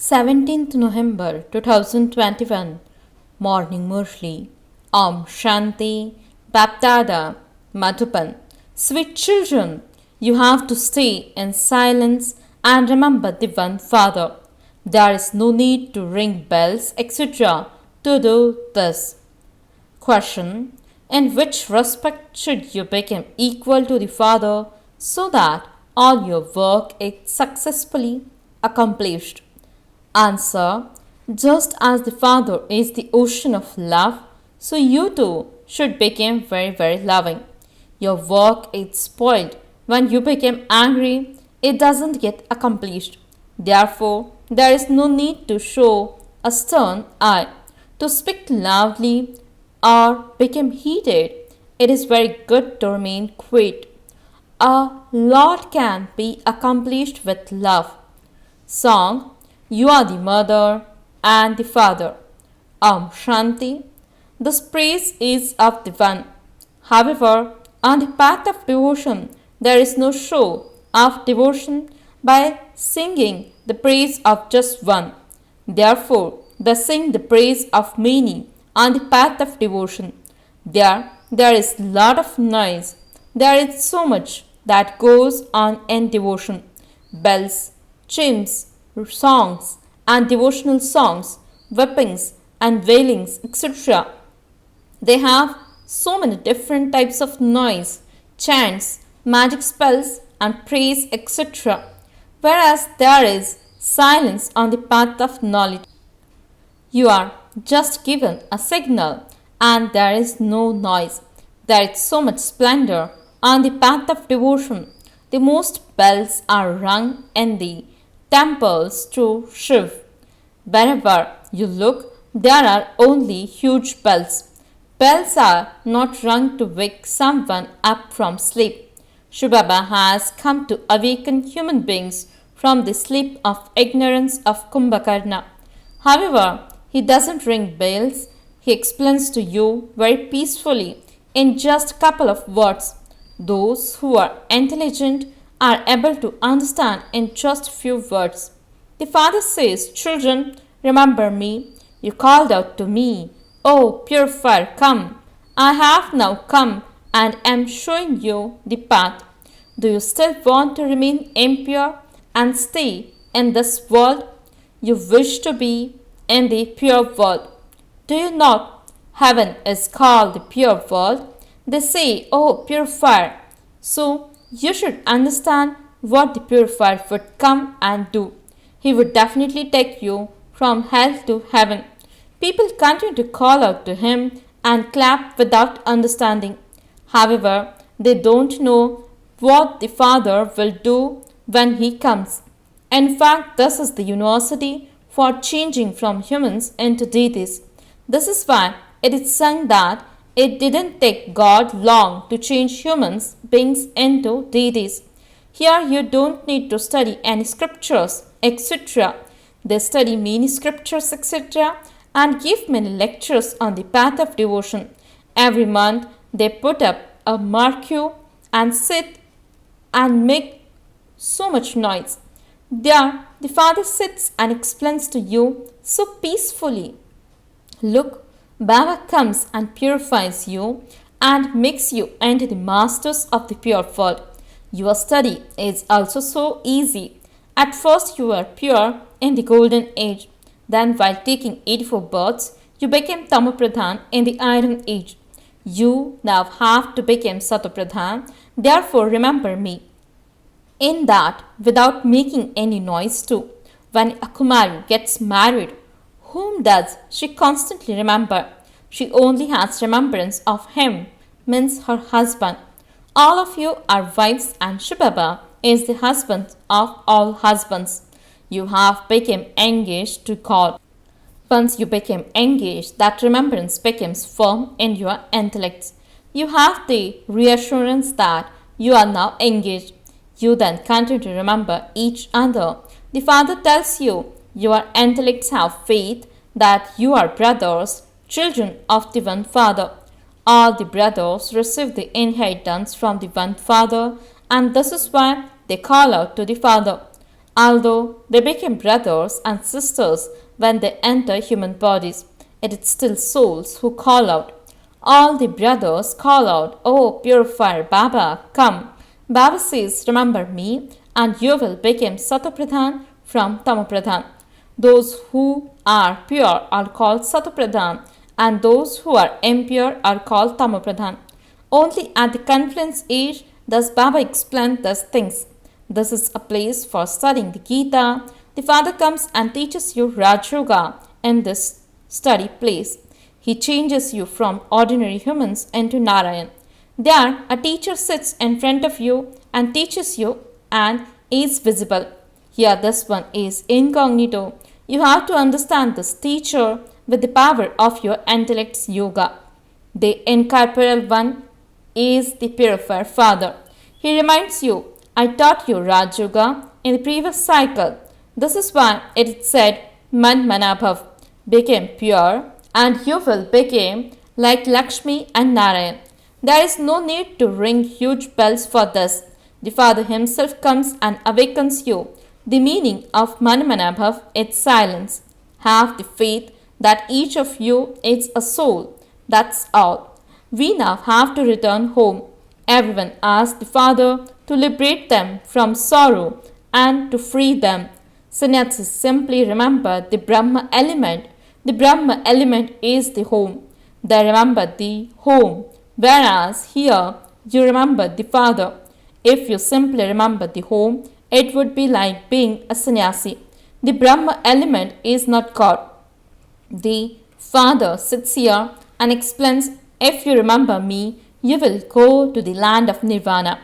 17th November 2021 Morning Murli Om Shanti BapDada Madhuban. Sweet children, you have to stay in silence and remember the one Father. There is no need to ring bells, etc. to do this. Question: in which respect should you become equal to the Father so that all your work is successfully accomplished? Answer: just as the Father is the ocean of love, so you too should become very, very loving. Your work is spoiled when you become angry, it doesn't get accomplished. Therefore, there is no need to show a stern eye, to speak loudly, or become heated. It is very good to remain quiet. A lot can be accomplished with love. Song: You are the mother and the father. Om Shanti. This praise is of the one. However, on the path of devotion, there is no show of devotion by singing the praise of just one. Therefore, they sing the praise of many on the path of devotion. There is lot of noise. There is so much that goes on in devotion. Bells, chimes, songs and devotional songs, whippings and wailings, etc. They have so many different types of noise, chants, magic spells and praise, etc. Whereas there is silence on the path of knowledge. You are just given a signal and there is no noise. There is so much splendor on the path of devotion. The most bells are rung in the temples to Shiv. Wherever you look, there are only huge bells. Bells are not rung to wake someone up from sleep. Shivbaba has come to awaken human beings from the sleep of ignorance of Kumbhakarna. However, he doesn't ring bells. He explains to you very peacefully in just a couple of words. Those who are intelligent are able to understand in just few words. The Father says, children, remember me. You called out to me, oh purifier, come. I have now come and am showing you the path. Do you still want to remain impure and stay in this world? You wish to be in the pure world. Do you not? Heaven is called the pure world. They say, oh purifier. So you should understand what the purifier would come and do. He would definitely take you from hell to heaven. People continue to call out to him and clap without understanding. However, they don't know what the Father will do when he comes. In fact, this is the university for changing from humans into deities. This is why it is sung that it didn't take God long to change humans beings into deities. Here you don't need to study any scriptures, etc. They study many scriptures, etc. and give many lectures on the path of devotion. Every month they put up a marquee and sit and make so much noise. There the Father sits and explains to you so peacefully. Look, Baba comes and purifies you and makes you into the masters of the pure world. Your study is also so easy. At first you were pure in the golden age. Then while taking 84 births, you became Tamapradhan in the iron age. You now have to become Satapradhan. Therefore remember me. In that, without making any noise too, when a Kumari gets married, whom does she constantly remember? She only has remembrance of him, means her husband. All of you are wives and Shivbaba is the husband of all husbands. You have become engaged to God. Once you become engaged, that remembrance becomes firm in your intellects. You have the reassurance that you are now engaged. You then continue to remember each other. The Father tells you your intellects have faith that you are brothers, children of the one Father. All the brothers receive the inheritance from the one Father, and this is why they call out to the Father. Although they became brothers and sisters when they enter human bodies, it is still souls who call out. All the brothers call out, "Oh, purifier Baba, come." Baba says, "Remember me, and you will become Satopradhan from Tamopradhan." Those who are pure are called Satopradhan, and those who are impure are called Tamopradhan. Only at the confluence age does Baba explain these things. This is a place for studying the Gita. The Father comes and teaches you Raj Yoga in this study place. He changes you from ordinary humans into Narayan. There, a teacher sits in front of you and teaches you and is visible. Here, this one is incognito. You have to understand this teacher with the power of your intellect's yoga. The incorporeal one is the purifier Father. He reminds you, "I taught you Raj Yoga in the previous cycle. This is why it is said, Man Manabhav, became pure, and you will become like Lakshmi and Narayan." There is no need to ring huge bells for this. The Father himself comes and awakens you. The meaning of Manmanabhav is silence. Have the faith that each of you is a soul. That's all. We now have to return home. Everyone asks the Father to liberate them from sorrow and to free them. Sannyasis simply remember the Brahma element. The Brahma element is the home. They remember the home, whereas here you remember the Father. If you simply remember the home, it would be like being a sannyasi. The Brahma element is not God. The Father sits here and explains, "If you remember me, you will go to the land of Nirvana.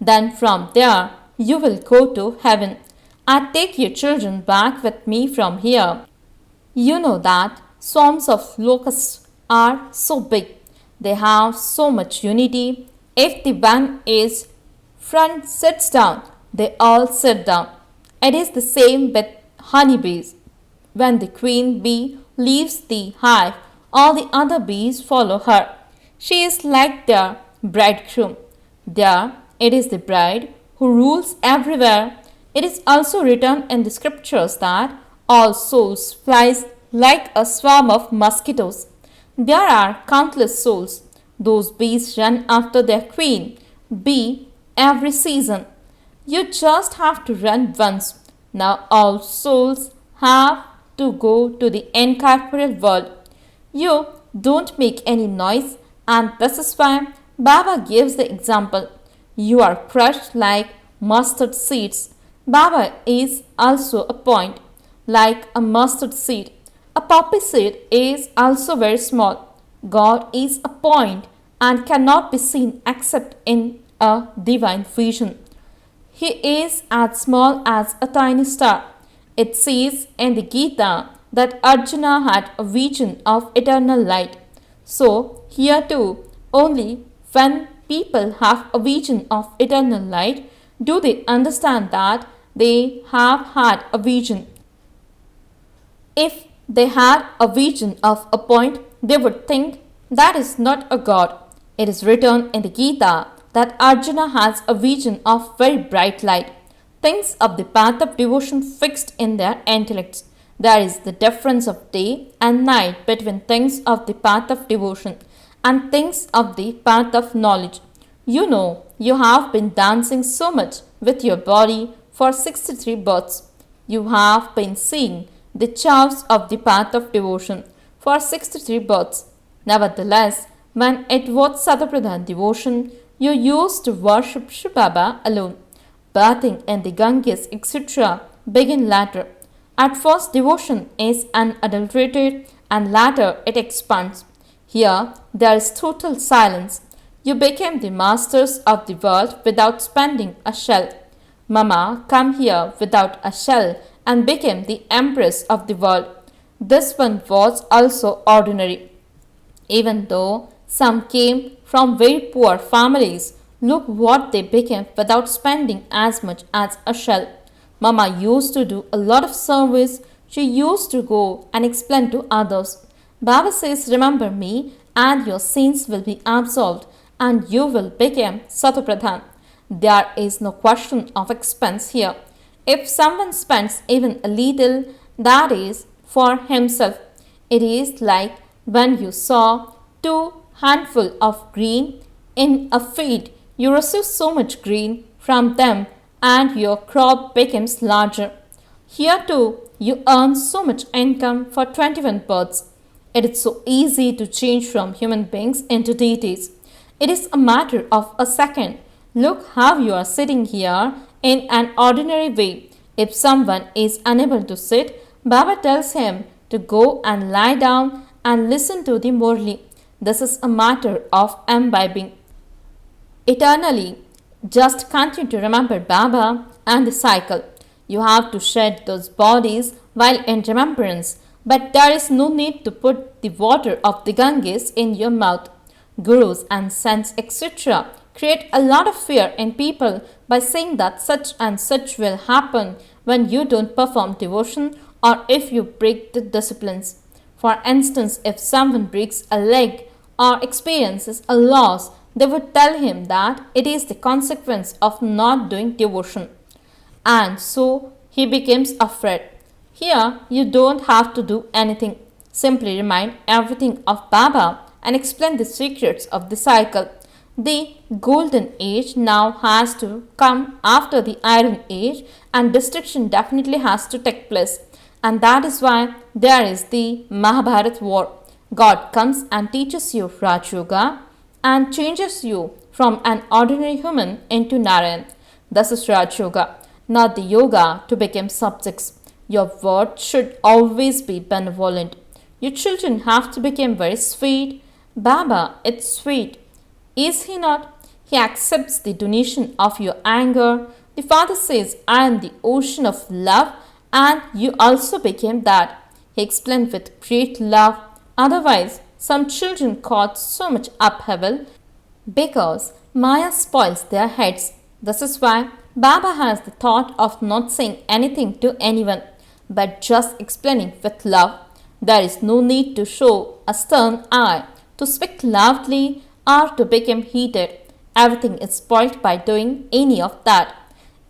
Then from there, you will go to heaven. I take your children back with me from here." You know that swarms of locusts are so big. They have so much unity. If the one is front sits down, they all sit down. It is the same with honeybees. When the queen bee leaves the hive, all the other bees follow her. She is like their bridegroom. There, it is the bride who rules everywhere. It is also written in the scriptures that all souls flies like a swarm of mosquitoes. There are countless souls. Those bees run after their queen bee every season. You just have to run once. Now all souls have to go to the incorporeal world. You don't make any noise, and this is why Baba gives the example. You are crushed like mustard seeds. Baba is also a point, like a mustard seed. A poppy seed is also very small. God is a point and cannot be seen except in a divine vision. He is as small as a tiny star. It says in the Gita that Arjuna had a vision of eternal light. So, here too, only when people have a vision of eternal light do they understand that they have had a vision. If they had a vision of a point, they would think that is not a god. It is written in the Gita that Arjuna has a vision of very bright light. Things of the path of devotion fixed in their intellects. There is the difference of day and night between things of the path of devotion and things of the path of knowledge. You know, you have been dancing so much with your body for 63 births. You have been seeing the chaos of the path of devotion for 63 births. Nevertheless, when it was Satapradhan devotion, you used to worship shivbaba alone. Bathing in the Ganges, etc. begin later. At first, devotion is unadulterated and later it expands. Here, there is total silence. You became the masters of the world without spending a shell. Mama came here without a shell and became the empress of the world. This one was also ordinary. Even though some came from very poor families, look what they became without spending as much as a shell. Mama used to do a lot of service. She used to go and explain to others. Baba says, "Remember me and your sins will be absolved and you will become Satapradhan." There is no question of expense here. If someone spends even a little, that is for himself. It is like when you saw two handful of green in a field, you receive so much green from them and your crop becomes larger. Here too, you earn so much income for 21 births. It is so easy to change from human beings into deities. It is a matter of a second. Look how you are sitting here in an ordinary way. If someone is unable to sit, Baba tells him to go and lie down and listen to the Murli. This is a matter of imbibing eternally. Just continue to remember Baba and the cycle. You have to shed those bodies while in remembrance, but there is no need to put the water of the Ganges in your mouth. Gurus and saints, etc., create a lot of fear in people by saying that such and such will happen when you don't perform devotion or if you break the disciplines. For instance, if someone breaks a leg or experiences a loss, they would tell him that it is the consequence of not doing devotion. And so he becomes afraid. Here, you don't have to do anything. Simply remind everything of Baba and explain the secrets of the cycle. The golden age now has to come after the iron age, and destruction definitely has to take place. And that is why there is the Mahabharat war. God comes and teaches you Raj Yoga and changes you from an ordinary human into Narayan. This is Raj Yoga, not the yoga to become subjects. Your word should always be benevolent. Your children have to become very sweet. Baba, it's sweet. Is he not? He accepts the donation of your anger. The father says, I am the ocean of love, and you also became that. He explained with great love. Otherwise, some children cause so much upheaval because Maya spoils their heads. This is why Baba has the thought of not saying anything to anyone, but just explaining with love. There is no need to show a stern eye, to speak loudly, or to become heated. Everything is spoilt by doing any of that.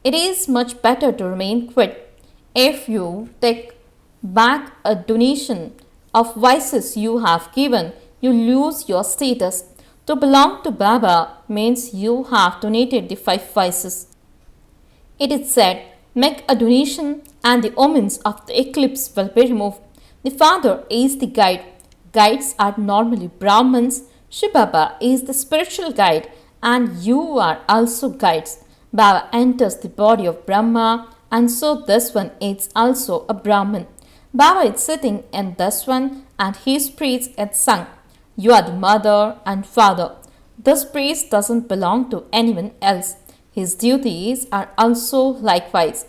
It is much better to remain quiet. If you take back a donation of vices you have given, you lose your status. To belong to Baba means you have donated the 5 vices. It is said, make a donation and the omens of the eclipse will be removed. The father is the guide. Guides are normally Brahmins. Shivbaba is the spiritual guide, and you are also guides. Baba enters the body of Brahma, and so this one is also a Brahmin. Baba is sitting in this one, and his praise is sung. You are the mother and father. This praise doesn't belong to anyone else. His duties are also likewise.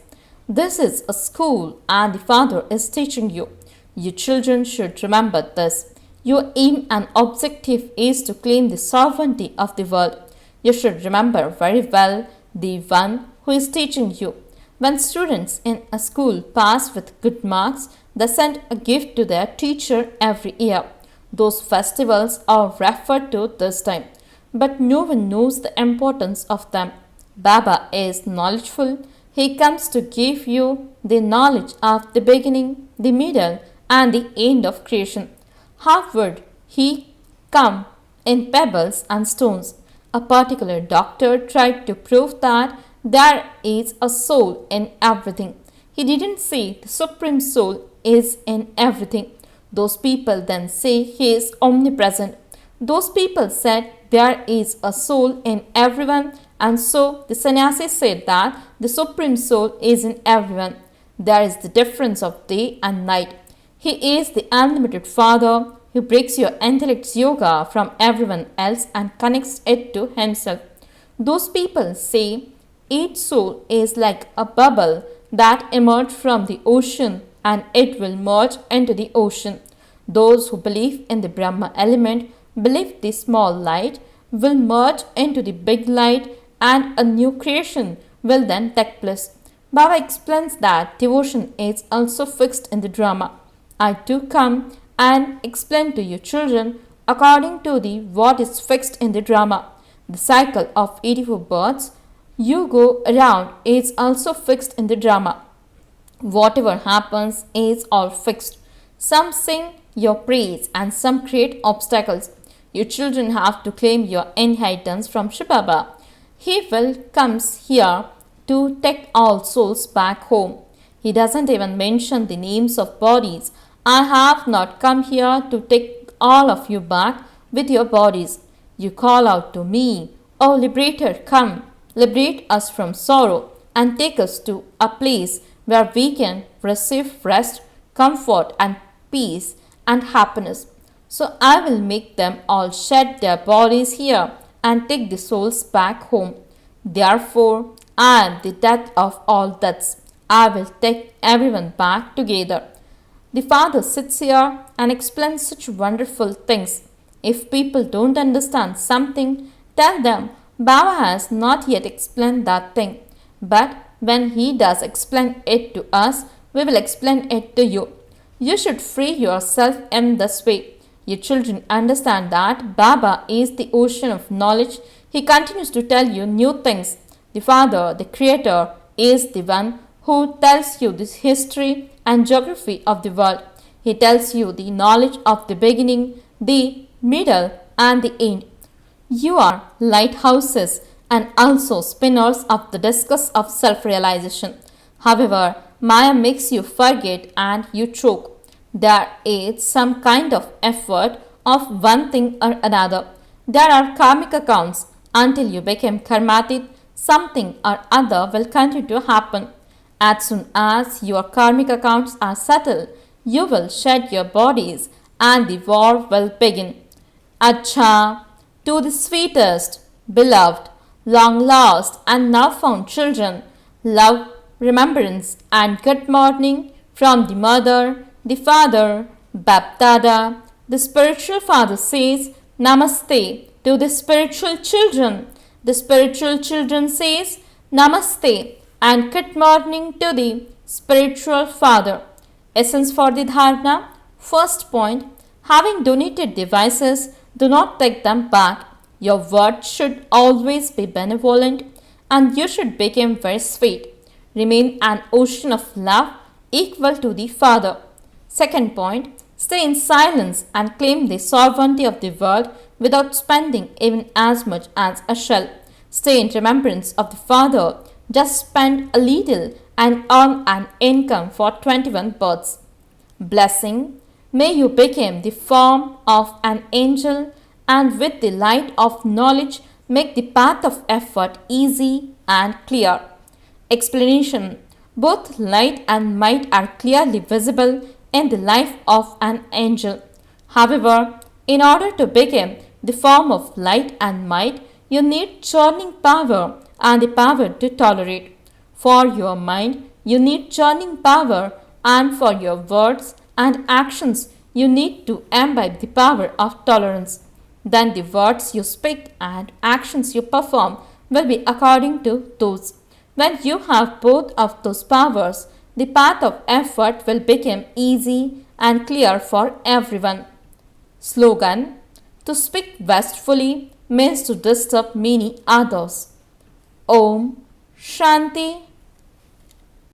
This is a school, and the father is teaching you. You children should remember this. Your aim and objective is to claim the sovereignty of the world. You should remember very well the one who is teaching you. When students in a school pass with good marks, they send a gift to their teacher every year. Those festivals are referred to this time, but no one knows the importance of them. Baba is knowledgeful. He comes to give you the knowledge of the beginning, the middle, and the end of creation. How would he come in pebbles and stones? A particular doctor tried to prove that there is a soul in everything. He didn't say the Supreme Soul is in everything. Those people then say he is omnipresent. Those people said there is a soul in everyone, and so the sannyasi said that the Supreme Soul is in everyone. There is the difference of day and night. He is the unlimited Father who breaks your intellect's yoga from everyone else and connects it to himself. Those people say each soul is like a bubble that emerged from the ocean and it will merge into the ocean. Those who believe in the Brahma element believe the small light will merge into the big light and a new creation will then take place. Baba explains that devotion is also fixed in the drama. I too come and explain to you children according to the what is fixed in the drama. The cycle of 84 births you go around is also fixed in the drama. Whatever happens is all fixed. Some sing your praise and some create obstacles. Your children have to claim your inheritance from shivbaba. He will comes here to take all souls back home. He doesn't even mention the names of bodies. I have not come here to take all of you back with your bodies. You call out to me, O Liberator, come, liberate us from sorrow and take us to a place where we can receive rest, comfort and peace and happiness. So I will make them all shed their bodies here and take the souls back home. Therefore, I am the death of all deaths. I will take everyone back together. The Father sits here and explains such wonderful things. If people don't understand something, tell them Baba has not yet explained that thing. But when he does explain it to us, we will explain it to you. You should free yourself in this way. Your children understand that Baba is the ocean of knowledge. He continues to tell you new things. The Father, the Creator, is the one who tells you this history and geography of the world. He tells you the knowledge of the beginning, the middle and the end. You are lighthouses and also spinners of the discus of self-realization. However, Maya makes you forget and you choke. There is some kind of effort of one thing or another. There are karmic accounts. Until you become karmatit, something or other will continue to happen. As soon as your karmic accounts are settled, you will shed your bodies and the war will begin. Acha, to the sweetest, beloved, long lost and now found children, love, remembrance and good morning from the mother, the father, BapDada. The spiritual father says Namaste to the spiritual children. The spiritual children says Namaste and good morning to the spiritual father. Essence for the dharana. First point, having donated devices, do not take them back. Your words should always be benevolent and you should become very sweet. Remain an ocean of love equal to the Father. Second point, stay in silence and claim the sovereignty of the world without spending even as much as a shell. Stay in remembrance of the Father. Just spend a little and earn an income for 21 births. Blessing. May you become the form of an angel and with the light of knowledge make the path of effort easy and clear. Explanation. Both light and might are clearly visible in the life of an angel. However, in order to become the form of light and might, you need churning power and the power to tolerate. For your mind, you need churning power, and for your words and actions, you need to imbibe the power of tolerance. Then the words you speak and actions you perform will be according to those. When you have both of those powers, the path of effort will become easy and clear for everyone. Slogan. To speak wastefully means to disturb many others. Om Shanti